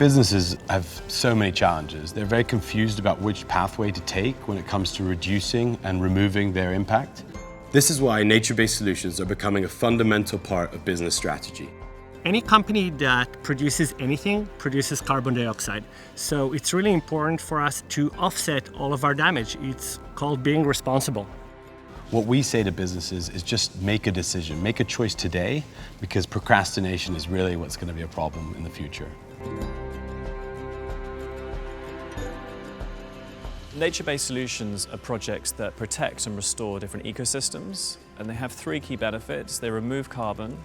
Businesses have so many challenges. They're very confused about which pathway to take when it comes to reducing and removing their impact. This is why nature-based solutions are becoming a fundamental part of business strategy. Any company that produces anything produces carbon dioxide. So it's really important for us to offset all of our damage. It's called being responsible. What we say to businesses is just make a decision, make a choice today, because procrastination is really what's going to be a problem in the future. Nature-based solutions are projects that protect and restore different ecosystems, and they have three key benefits. They remove carbon,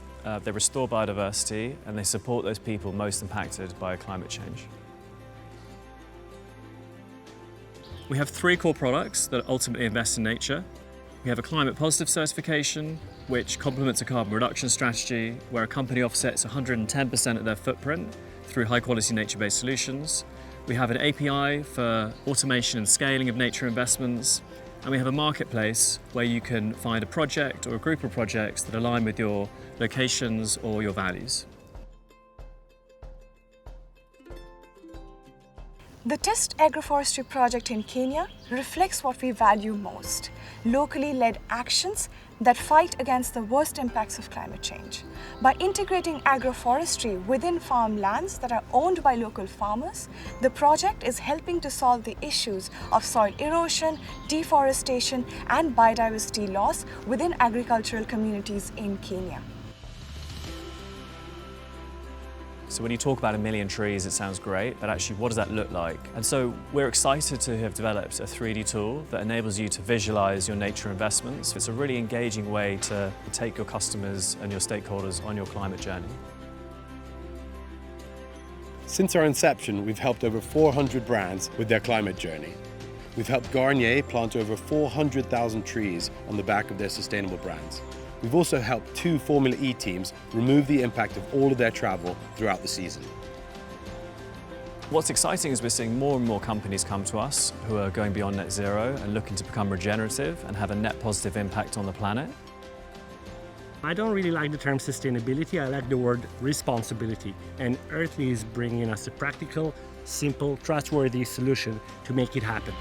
they restore biodiversity, and they support those people most impacted by climate change. We have three core products that ultimately invest in nature. We have a climate positive certification, which complements a carbon reduction strategy, where a company offsets 110% of their footprint through high-quality nature-based solutions. We have an API for automation and scaling of nature investments, and we have a marketplace where you can find a project or a group of projects that align with your locations or your values. The Test Agroforestry project in Kenya reflects what we value most: locally led actions that fight against the worst impacts of climate change. By integrating agroforestry within farmlands that are owned by local farmers, the project is helping to solve the issues of soil erosion, deforestation, and biodiversity loss within agricultural communities in Kenya. So when you talk about 1 million trees, it sounds great, but actually what does that look like? And so we're excited to have developed a 3D tool that enables you to visualize your nature investments. It's a really engaging way to take your customers and your stakeholders on your climate journey. Since our inception, we've helped over 400 brands with their climate journey. We've helped Garnier plant over 400,000 trees on the back of their sustainable brands. We've also helped 2 Formula E teams remove the impact of all of their travel throughout the season. What's exciting is we're seeing more and more companies come to us who are going beyond net zero and looking to become regenerative and have a net positive impact on the planet. I don't really like the term sustainability, I like the word responsibility. And Earthly is bringing us a practical, simple, trustworthy solution to make it happen.